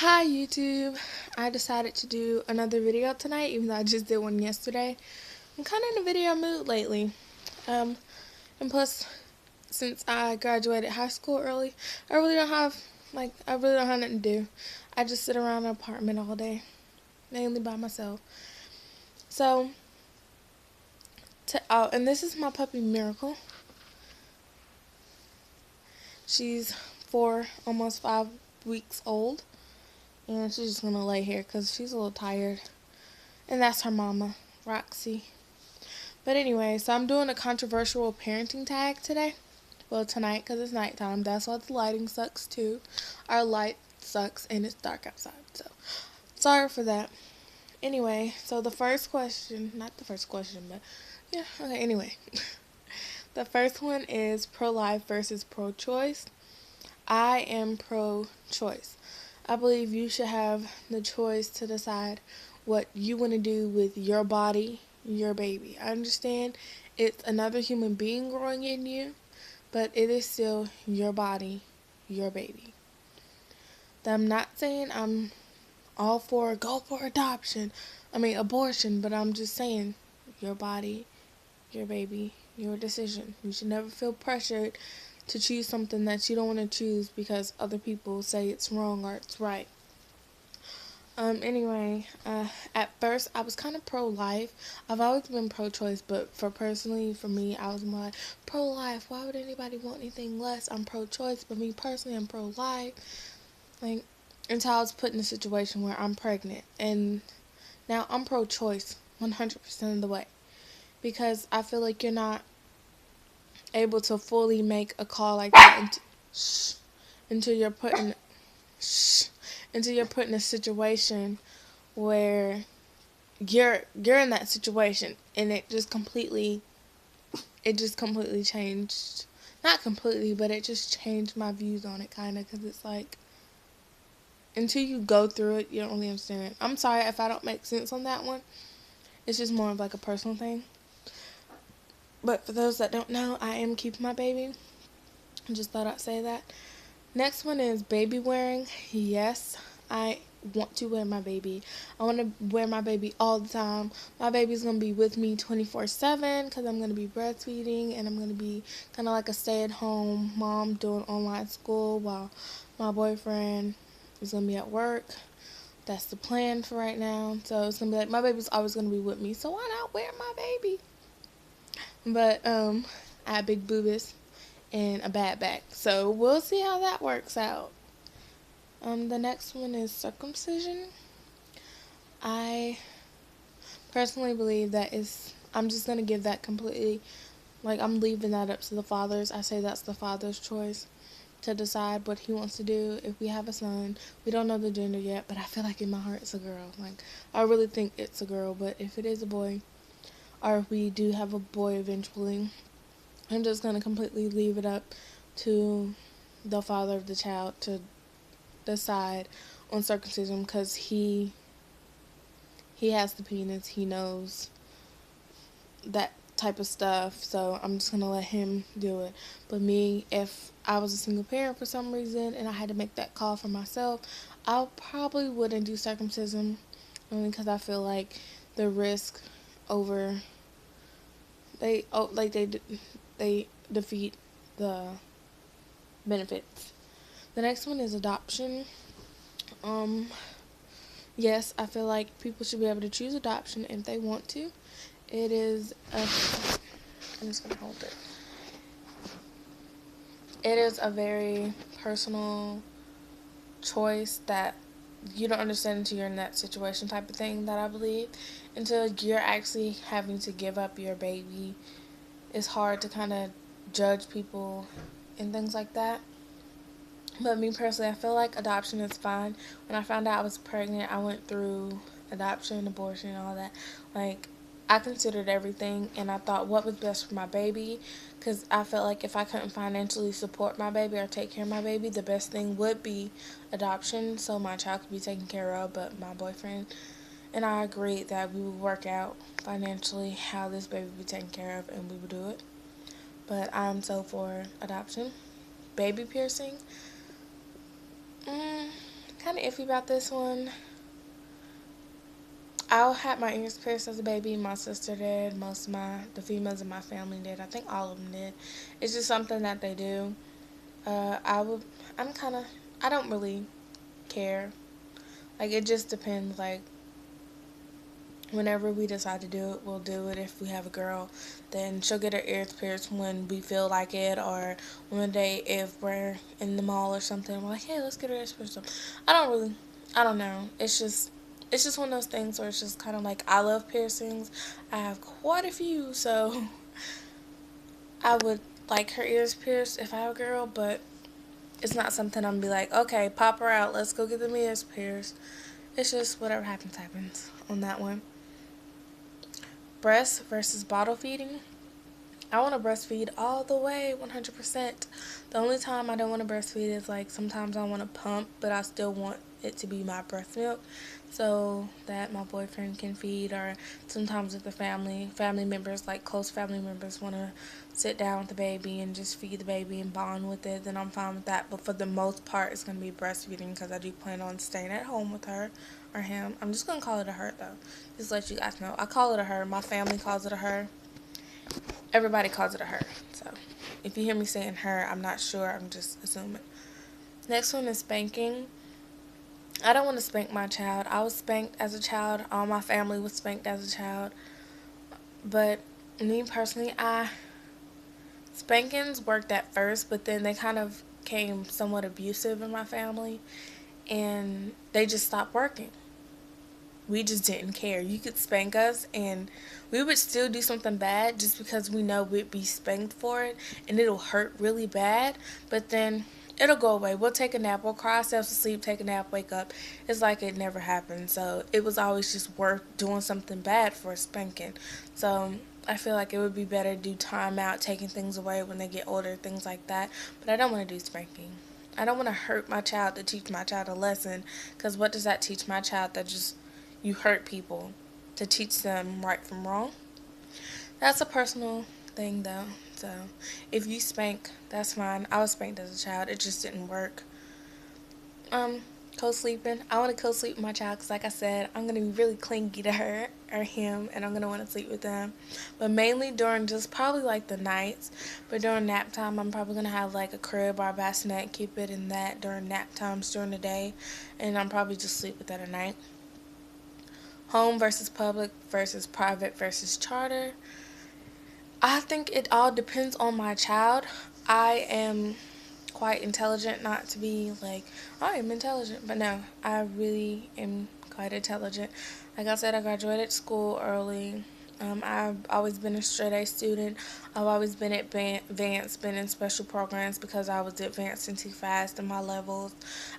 Hi YouTube. I decided to do another video tonight, even though I just did one yesterday. I'm kind of in a video mood lately. Um, and plus, since I graduated high school early, I really don't have nothing to do. I just sit around an apartment all day, mainly by myself. So, and this is my puppy Miracle. She's 4, almost 5 weeks old, and she's just gonna lay here because she's a little tired. And that's her mama, Roxy. But anyway, so I'm doing a controversial parenting tag today. Well, tonight because it's nighttime. That's why the lighting sucks too. Our light sucks and it's dark outside. So sorry for that. Anyway, so the first question, not the first question, but yeah, okay, anyway. The first one is pro-life versus pro-choice. I am pro-choice. I believe you should have the choice to decide what you want to do with your body, your baby. I understand it's another human being growing in you, but it is still your body, your baby. I'm not saying I'm all for go for abortion, but I'm just saying your body, your baby, your decision. You should never feel pressured to choose something that you don't want to choose because other people say it's wrong or it's right. Anyway, at first I was kind of pro-life. I've always been pro-choice, but for me, I was more like pro-life. Why would anybody want anything less? I'm pro-choice, but me personally, I'm pro-life. Like, until I was put in a situation where I'm pregnant, and now I'm pro-choice 100% of the way because I feel like you're not able to fully make a call like that until you're put in until you're put in a situation where you're in that situation and it just completely changed, not completely, but it just changed my views on it kind of, because it's like until you go through it you don't really understand it. I'm sorry if I don't make sense on that one. It's just more of like a personal thing, but for those that don't know, I am keeping my baby. I just thought I'd say that. Next one is baby wearing. Yes, I want to wear my baby. I want to wear my baby all the time. My baby's going to be with me 24/7 because I'm going to be breastfeeding, and I'm going to be kind of like a stay-at-home mom doing online school while my boyfriend is going to be at work. That's the plan for right now. So it's going to be like my baby's always going to be with me. So why not wear my baby? But I have big boobies and a bad back. So we'll see how that works out. The next one is circumcision. I personally believe I'm just going to give that completely, like, I'm leaving that up to the fathers. I say that's the father's choice to decide what he wants to do. If we have a son, we don't know the gender yet, but I feel like in my heart it's a girl. Like, I really think it's a girl, but if it is a boy, or if we do have a boy eventually, I'm just going to completely leave it up to the father of the child to decide on circumcision because he has the penis. He knows that type of stuff, so I'm just gonna let him do it. But me, if I was a single parent for some reason and I had to make that call for myself, I probably wouldn't do circumcision, only because I feel like the risk over they defeat the benefits. The next one is adoption. Yes, I feel like people should be able to choose adoption if they want to. It is a, I'm just gonna hold it. It is a very personal choice that you don't understand until you're in that situation type of thing, that I believe. Until you're actually having to give up your baby, it's hard to kind of judge people and things like that. But me personally, I feel like adoption is fine. When I found out I was pregnant, I went through adoption, abortion, and all that. Like, I considered everything, and I thought what was best for my baby, because I felt like if I couldn't financially support my baby or take care of my baby, the best thing would be adoption, so my child could be taken care of. But my boyfriend and I agreed that we would work out financially how this baby would be taken care of, and we would do it. But I'm so for adoption. Baby piercing. Kind kind of iffy about this one. I had my ears pierced as a baby. My sister did. Most of the females in my family did. I think all of them did. It's just something that they do. I would. I'm kind of. I don't really care. Like, it just depends. Like, whenever we decide to do it, we'll do it. If we have a girl, then she'll get her ears pierced when we feel like it, or one day if we're in the mall or something, we're like, hey, let's get her ears pierced. I don't know. It's just one of those things where it's just kind of like, I love piercings. I have quite a few, so I would like her ears pierced if I have a girl, but it's not something I'm gonna be like, okay, pop her out, let's go get them ears pierced. It's just whatever happens, happens on that one. Breast versus bottle feeding. I want to breastfeed all the way, 100%. The only time I don't want to breastfeed is like sometimes I want to pump, but I still want it to be my breast milk so that my boyfriend can feed, or sometimes if the family members, like close family members, want to sit down with the baby and just feed the baby and bond with it, then I'm fine with that. But for the most part, it's going to be breastfeeding because I do plan on staying at home with her or him. I'm just going to call it a her though. Just to let you guys know. I call it a her. My family calls it a her. Everybody calls it a her. So if you hear me saying her, I'm not sure. I'm just assuming. Next one is spanking. I don't want to spank my child. I was spanked as a child. All my family was spanked as a child. But me personally, spankings worked at first, but then they kind of became somewhat abusive in my family, and they just stopped working. We just didn't care. You could spank us and we would still do something bad just because we know we'd be spanked for it, and it'll hurt really bad, but then it'll go away. We'll take a nap, we'll cry ourselves to sleep, take a nap, wake up. It's like it never happened. So it was always just worth doing something bad for a spanking. So I feel like it would be better to do time out, taking things away when they get older, things like that. But I don't want to do spanking. I don't want to hurt my child to teach my child a lesson, because what does that teach my child? That just you hurt people to teach them right from wrong. That's a personal thing though. So if you spank, that's fine. I was spanked as a child. It just didn't work. Um, Co-sleeping. I want to co-sleep with my child because, like I said, I'm gonna be really clingy to her or him, and I'm gonna want to sleep with them. But mainly during just probably like the nights. But during nap time, I'm probably gonna have like a crib or a bassinet, keep it in that during nap times during the day, and I'm probably just sleep with that at night. Home versus public versus private versus charter. I think it all depends on my child. I am quite intelligent, not to be like, I am intelligent, but no, I really am quite intelligent. Like I said, I graduated school early. I've always been a straight A student. I've always been advanced, been in special programs because I was advancing too fast in my levels.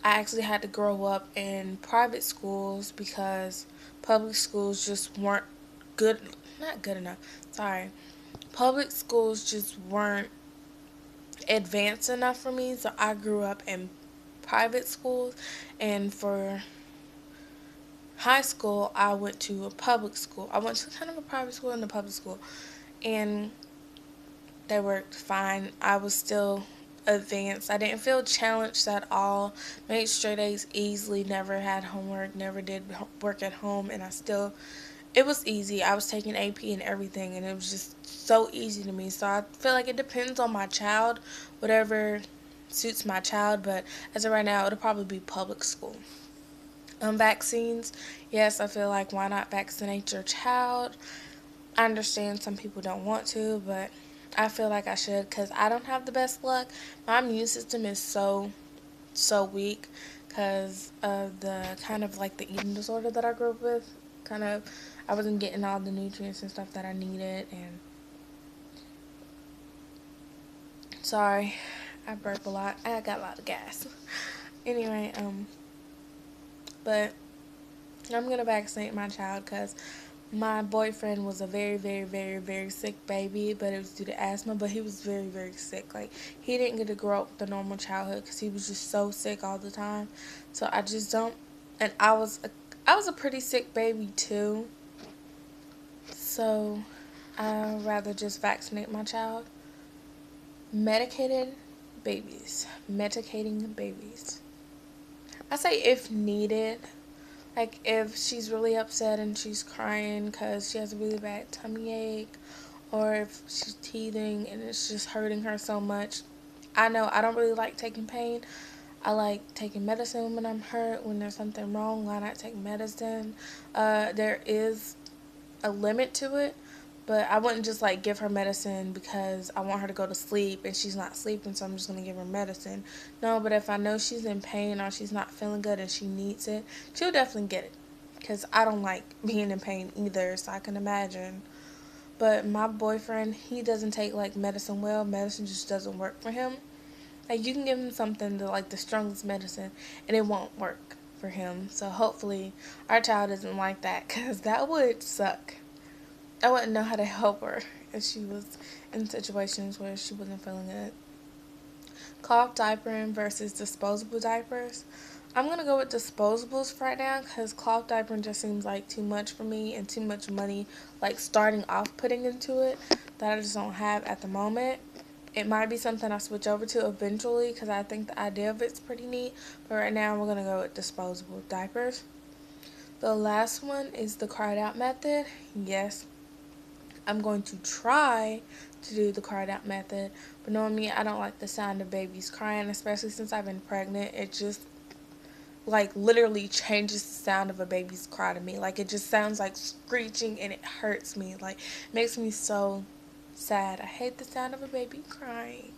I actually had to grow up in private schools because public schools just weren't good, not good enough, sorry. Public schools just weren't advanced enough for me, so I grew up in private schools, and for high school I went to a public school. I went to kind of a private school and a public school, and they worked fine. I was still advanced. I didn't feel challenged at all. Made straight A's easily, never had homework, never did work at home, and it was easy. I was taking AP and everything, and it was just so easy to me. So I feel like it depends on my child, whatever suits my child, but as of right now, it'll probably be public school. Vaccines, yes, I feel like why not vaccinate your child? I understand some people don't want to, but I feel like I should because I don't have the best luck. My immune system is so weak because of the kind of like the eating disorder that I grew up with. Kind of, I wasn't getting all the nutrients and stuff that I needed, and sorry, I burp a lot. I got a lot of gas. Anyway, but I'm gonna vaccinate my child because my boyfriend was a very, very, very, very sick baby, but it was due to asthma, but he was very, very sick. Like, he didn't get to grow up with a normal childhood because he was just so sick all the time. So I just don't, and I was a pretty sick baby too. So I'd rather just vaccinate my child. Medicated babies. Medicating babies. I say if needed. Like if she's really upset and she's crying because she has a really bad tummy ache, or if she's teething and it's just hurting her so much. I know I don't really like taking pain. I like taking medicine when I'm hurt. When there's something wrong, why not take medicine? There is a limit to it, but I wouldn't just like give her medicine because I want her to go to sleep and she's not sleeping, so I'm just gonna give her medicine. No, but if I know she's in pain or she's not feeling good and she needs it, she'll definitely get it. Because I don't like being in pain either, so I can imagine. But my boyfriend, he doesn't take like medicine well. Medicine just doesn't work for him. Like you can give him something to like the strongest medicine and it won't work for him. So hopefully our child isn't like that, because that would suck. I wouldn't know how to help her if she was in situations where she wasn't feeling good. Cloth diapering versus disposable diapers. I'm going to go with disposables for right now because cloth diapering just seems like too much for me and too much money, like starting off putting into it, that I just don't have at the moment. It might be something I switch over to eventually because I think the idea of it's pretty neat, but right now we're going to go with disposable diapers. The last one is the cried out method. Yes, I'm going to try to do the cried out method, but knowing me, I don't like the sound of babies crying, especially since I've been pregnant. It just like literally changes the sound of a baby's cry to me. Like it just sounds like screeching and it hurts me. Like makes me so sad. I hate the sound of a baby crying.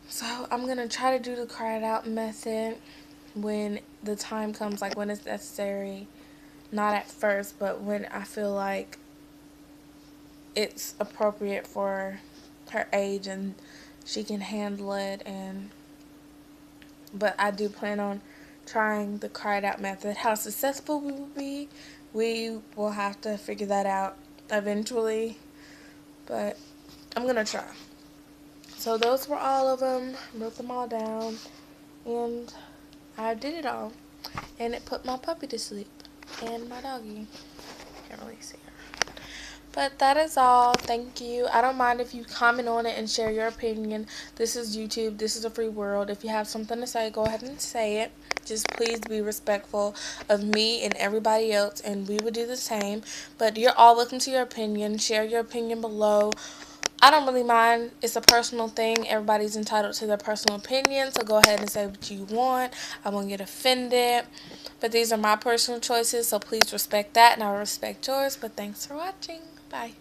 So I'm gonna try to do the cried out method when the time comes, like when it's necessary. Not at first, but when I feel like it's appropriate for her age and she can handle it. And but I do plan on trying the cried out method. How successful we will be, we will have to figure that out eventually, but I'm gonna try. So those were all of them. Wrote them all down, and I did it all, and it put my puppy to sleep and my doggy. Can't really see her. But that is all. Thank you. I don't mind if you comment on it and share your opinion. This is YouTube. This is a free world. If you have something to say, go ahead and say it. Just please be respectful of me and everybody else, and we will do the same. But you're all welcome to your opinion. Share your opinion below. I don't really mind. It's a personal thing. Everybody's entitled to their personal opinion, so go ahead and say what you want. I won't get offended. But these are my personal choices, so please respect that, and I will respect yours. But thanks for watching. Bye.